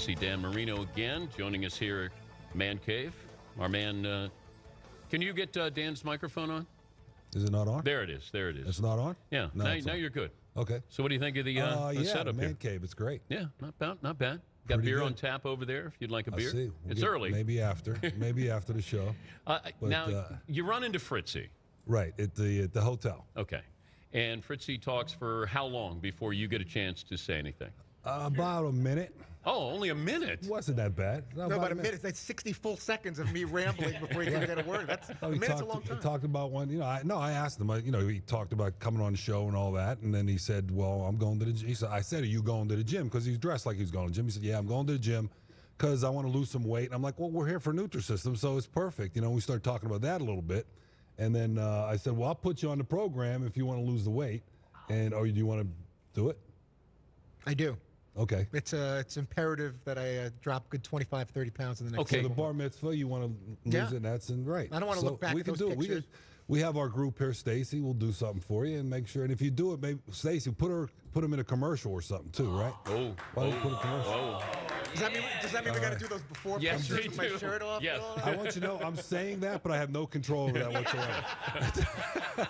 See Dan Marino again joining us here at Man Cave. Our man, can you get Dan's microphone on? Is it not on? There it is. There it is. It's not on? Yeah. No, now you're good. Okay. So what do you think of the setup Man here? Cave. It's great. Yeah, not bad. Not bad. Got Pretty beer good. on tap over there if you'd like a beer. I see. It's early. Maybe after. Maybe after the show. Now, you run into Fritzy. Right, at the hotel. Okay. And Fritzy talks for how long before you get a chance to say anything? About a minute. Oh, only a minute? It wasn't that bad. No, about a minute. That's 60 full seconds of me rambling before you can get a word. That's a minute's a long time. He talked about one. I asked him. He talked about coming on the show and all that, and then he said, "Well, I'm going to the gym." He said, "I said, are you going to the gym?" Because he's dressed like he's going to the gym. He said, "Yeah, I'm going to the gym because I want to lose some weight." And I'm like, "Well, we're here for Nutrisystem, so it's perfect." We started talking about that a little bit, and then I said, "Well, I'll put you on the program if you want to lose the weight, or do you want to do it?" I do. Okay. It's imperative that I drop good 25, 30 pounds in the next. Okay. So the bar mitzvah, you want to lose it, and that's right. I don't want to look back we at can those do it. pictures. We have our group here, Stacy. We'll do something for you and make sure. And if you do it, maybe Stacy, put him in a commercial or something too, right? Oh. Why don't you put a commercial? Does that mean we got to do those before Yes, pictures we with my do. shirt off? Yes. I want you to know I'm saying that, but I have no control over that whatsoever.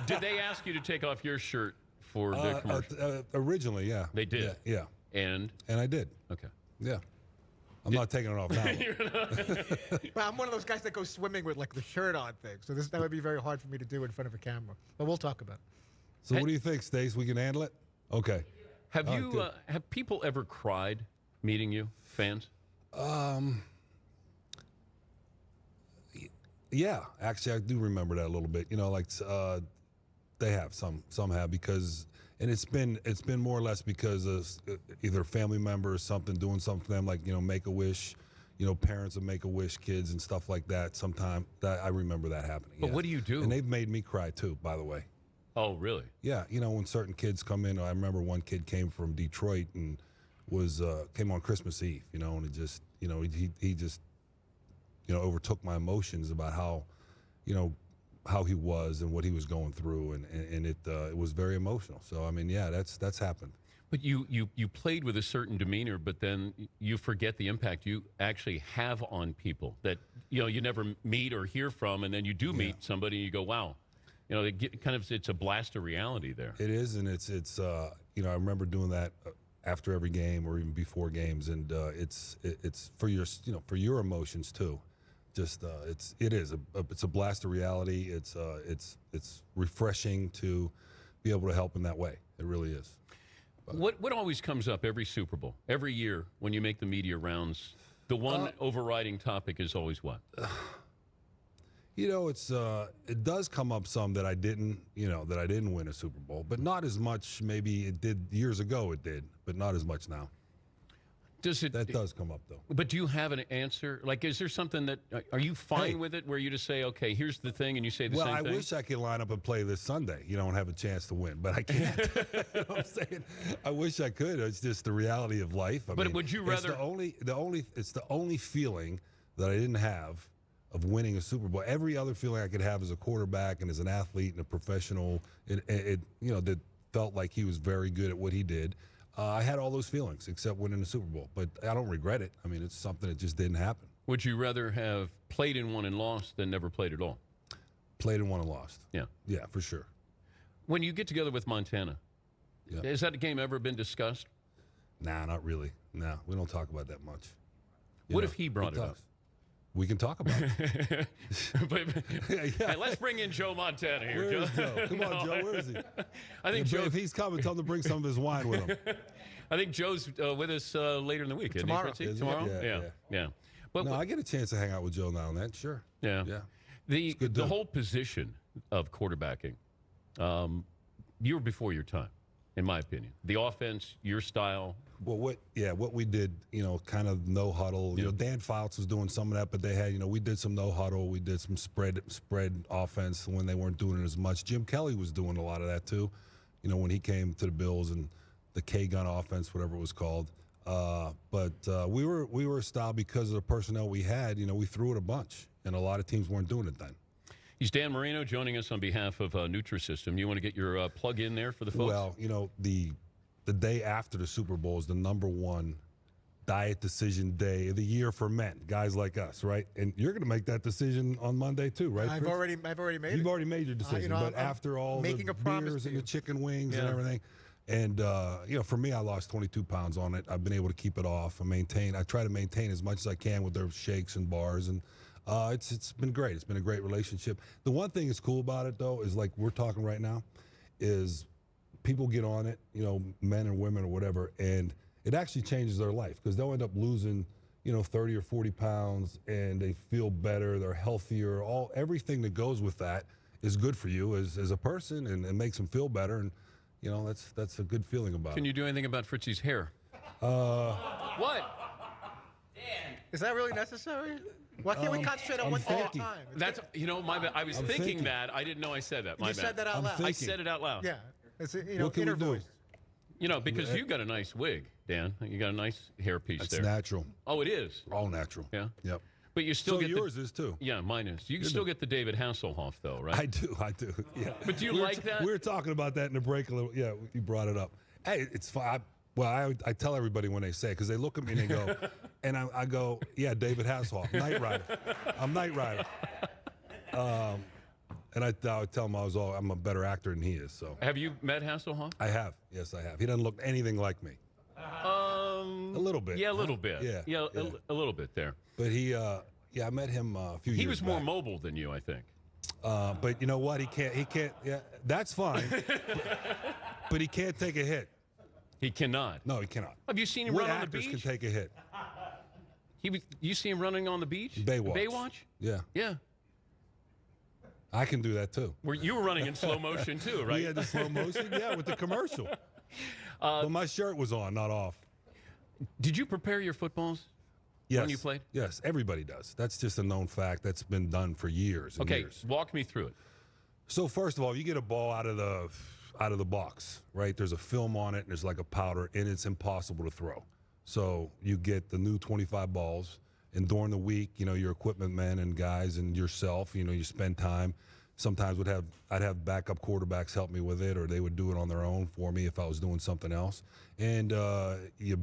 Did they ask you to take off your shirt for the commercial? Originally, yeah. They did? Yeah. And I did. Okay. Yeah. I'm not taking it off now. Well, I'm one of those guys that goes swimming with like the shirt on thing, so that would be very hard for me to do in front of a camera. But we'll talk about it. So what do you think, Stace? We can handle it? Okay. Have have people ever cried meeting you, fans? Yeah, actually, I do remember that a little bit. They have some have because, and it's been more or less because of either family member or something doing something for them, like Make a Wish, parents of Make a Wish kids and stuff like that. Sometimes I remember that happening. But what do you do? And they've made me cry too, by the way. Oh, really? Yeah, when certain kids come in, I remember one kid came from Detroit and came on Christmas Eve, and it just, he just, overtook my emotions about how he was and what he was going through, and it was very emotional. So I mean, yeah, that's happened. But you played with a certain demeanor, but then you forget the impact you actually have on people that you never meet or hear from, and then you do meet somebody and you go, wow. It's a blast of reality there. It is, and it's I remember doing that after every game or even before games, and it's for your emotions too. Just it's a blast of reality. It's refreshing to be able to help in that way. It really is. But What always comes up every Super Bowl, every year when you make the media rounds? The one overriding topic is always what? It does come up some that I didn't win a Super Bowl, but not as much. Maybe it did years ago. It did, but not as much now. That does come up though. But do you have an answer? Like, is there something that are you fine with it, where you just say, okay, here's the thing, and you say the same thing? Well, I wish I could line up and play this Sunday, and have a chance to win, but I can't. You know what I'm saying? I wish I could. It's just the reality of life. I mean, would you rather? It's the only feeling that I didn't have of winning a Super Bowl. Every other feeling I could have as a quarterback and as an athlete and a professional, that felt like he was very good at what he did. I had all those feelings except winning the Super Bowl, but I don't regret it. I mean, it's something that just didn't happen. Would you rather have played in one and lost than never played at all? Played in one and lost. Yeah. Yeah, for sure. When you get together with Montana, has that game ever been discussed? Nah, not really. No, we don't talk about that much. What if he brought it up? We can talk about it. Hey, let's bring in Joe Montana here. Where is Joe? Come on, Joe. Where is he? I think Joe. If he's coming, tell him to bring some of his wine with him. I think Joe's with us later in the week. Tomorrow. Tomorrow? Yeah. But I get a chance to hang out with Joe now and then. Sure. Yeah. The whole position of quarterbacking, you were before your time, in my opinion. The offense, your style. Well, what we did, kind of no huddle. Dan Fouts was doing some of that, but they had, we did some no huddle. We did some spread offense when they weren't doing it as much. Jim Kelly was doing a lot of that too, when he came to the Bills and the K-gun offense, whatever it was called. But we were a style because of the personnel we had. We threw it a bunch, and a lot of teams weren't doing it then. He's Dan Marino joining us on behalf of Nutrisystem. You want to get your plug in there for the folks? Well, the day after the Super Bowl is the #1 diet decision day of the year for men, guys like us, right? And you're going to make that decision on Monday too, right? I've Fritz? already made You've it. already made your decision, but I'm after all making the a promise beers to and the you. chicken wings and Yeah. everything, and for me, I lost 22 pounds on it. I've been able to keep it off and maintain. I try to maintain as much as I can with their shakes and bars, and it's been great. It's been a great relationship. The one thing that's cool about it though is like we're talking right now, is people get on it, men and women or whatever, and it actually changes their life because they'll end up losing 30 or 40 pounds, and they feel better, they're healthier. Everything that goes with that is good for you as a person, and it makes them feel better, and that's a good feeling about Can it. you do anything about Fritzy's hair? What? Is that really necessary? Why can't we concentrate on I'm one thing at a thinking. time? That's my bad. I was I'm thinking thinking. that. I didn't know I said that. My You bad. said that out I'm loud. thinking. I said it out loud. Yeah. It's What can inner we do? voice. Because you got a nice wig, Dan. You got a nice hairpiece It's there. natural, Oh, it is. all natural. Yeah. Yep. But you still So get yours is too. Yeah, mine is. You can still get the David Hasselhoff though, right? I do. Yeah. But do you We were like that? We were talking about that in the break a little. Yeah, you brought it up. Hey, it's fine. I tell everybody when they say it because they look at me and they go, and I go, yeah, David Hasselhoff, Knight Rider. I'm Knight Rider. And I tell him I'm a better actor than he is. So Have you met Hasselhoff? I have. Yes, I have. He doesn't look anything like me. A little bit. Yeah, a little bit. Yeah. A little bit there. But I met him a few years He was more back. mobile than you, I think. But you know what? He can't. Yeah, that's fine. but he can't take a hit. He cannot. No, he cannot. Have you seen him What run on the actors beach? can take a hit? You see him running on the beach? Baywatch. Baywatch? Yeah, Yeah. I can do that too. You were running in slow motion too, right? We had the slow motion, yeah, with the commercial. But my shirt was on, not off. Did you prepare your footballs Yes. when you played? Yes, everybody does. That's just a known fact. That's been done for years and Okay, years. walk me through it. So first of all, you get a ball out of the box, right? There's a film on it, and there's like a powder, and it's impossible to throw. So you get the new 25 balls, and during the week, your equipment men and guys and yourself, you spend time. Sometimes I'd have backup quarterbacks help me with it, or they would do it on their own for me if I was doing something else. And you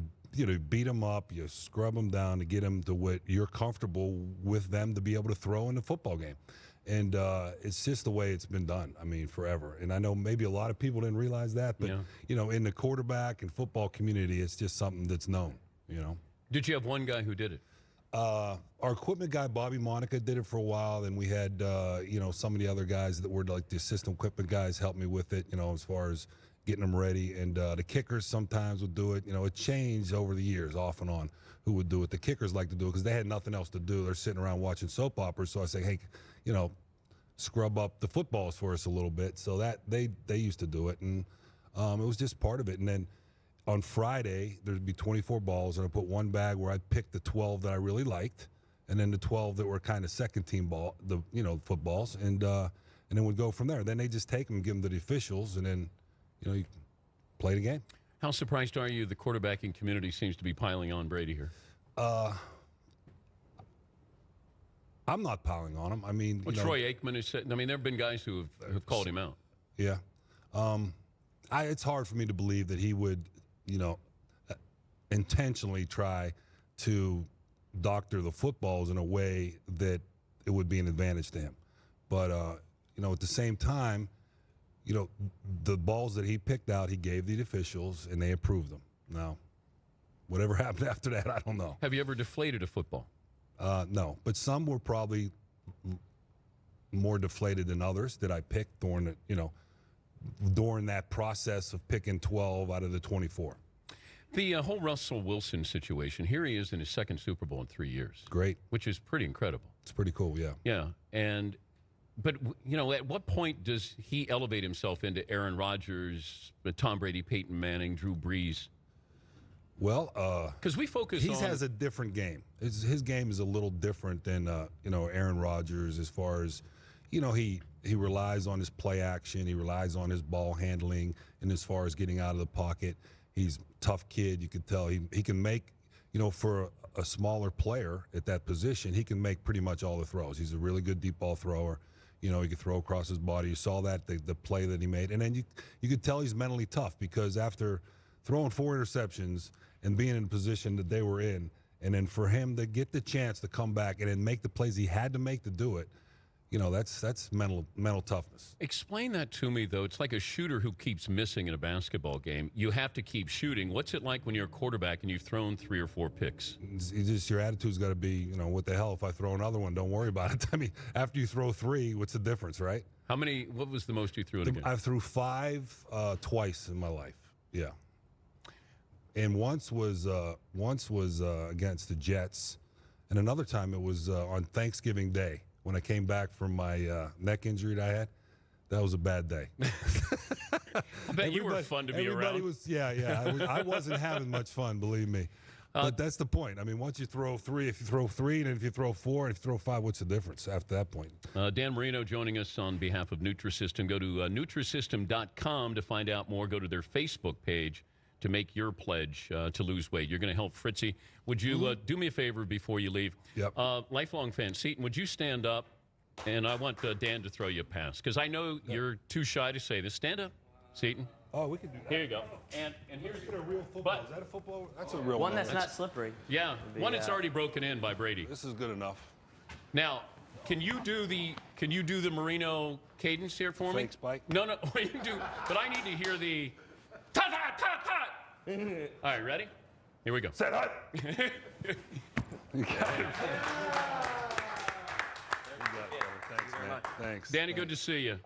beat them up, you scrub them down to get them to what you're comfortable with them to be able to throw in the football game. And it's just the way it's been done, forever. And I know maybe a lot of people didn't realize that, but, in the quarterback and football community, it's just something that's known, Did you have one guy who did it? Our equipment guy, Bobby Monica, did it for a while. Then we had, some of the other guys that were like the assistant equipment guys help me with it, as far as getting them ready. And the kickers sometimes would do it. It changed over the years, off and on, who would do it. The kickers like to do it because they had nothing else to do. They're sitting around watching soap operas. So I say, hey, scrub up the footballs for us a little bit. So that they used to do it. And it was just part of it. And then on Friday, there'd be 24 balls, and I put one bag where I picked the 12 that I really liked, and then the 12 that were kind of second team footballs, and then we'd go from there. Then they just take them and give them to the officials, and then you play the game. How surprised are you the quarterbacking community seems to be piling on Brady here? I'm not piling on him. Well, Troy Aikman has said. There have been guys who have called him out. Yeah. It's hard for me to believe that he would, intentionally try to doctor the footballs in a way that it would be an advantage to him. But, at the same time, the balls that he picked out, he gave the officials, and they approved them. Now, whatever happened after that, I don't know. Have you ever deflated a football? No, but some were probably more deflated than others that I picked during that process of picking 12 out of the 24. The whole Russell Wilson situation, here he is in his second Super Bowl in 3 years. Great. Which is pretty incredible. It's pretty cool, yeah. Yeah, but at what point does he elevate himself into Aaron Rodgers, Tom Brady, Peyton Manning, Drew Brees? Well, because we focus he on... has a different game. His game is a little different than, Aaron Rodgers as far as, he relies on his play action. He relies on his ball handling, and as far as getting out of the pocket, he's a tough kid. You can tell he can make, for a smaller player at that position, he can make pretty much all the throws. He's a really good deep ball thrower. He can throw across his body. You saw that, the play that he made. And then you could tell he's mentally tough because after throwing 4 interceptions and being in the position that they were in, and then for him to get the chance to come back and then make the plays he had to make to do it, that's mental toughness. Explain that to me, though. It's like a shooter who keeps missing in a basketball game. You have to keep shooting. What's it like when you're a quarterback and you've thrown 3 or 4 picks? It's just your attitude's got to be, what the hell? If I throw another one, don't worry about it. I mean, after you throw 3, what's the difference, right? What was the most you threw in a game? I threw 5 twice in my life. Yeah. And once was against the Jets, and another time it was on Thanksgiving Day when I came back from my neck injury that I had. That was a bad day. I bet you were fun to be around. Everybody was, yeah. I wasn't having much fun, believe me. But that's the point. I mean, once you throw 3, if you throw 3, and if you throw 4, and if you throw 5, what's the difference after that point? Dan Marino joining us on behalf of Nutrisystem. Go to Nutrisystem.com to find out more. Go to their Facebook page to make your pledge to lose weight. You're going to help Fritzy. Would you do me a favor before you leave? Yep. Lifelong fan, Seton, would you stand up? And I want Dan to throw you a pass, because I know you're too shy to say this. Stand up, Seton. Oh, we can do that. Here you go. And here's a real football. Is that a football? That's a real one. That's not slippery. Yeah, one that's already broken in by Brady. This is good enough. Now, can you do the Marino cadence here for me? Fake spike? No, you can do. But I need to hear the ta ta ta ta. All right, ready? Here we go. Set up. You got it. Thanks, man. Thanks. Danny, good to see you.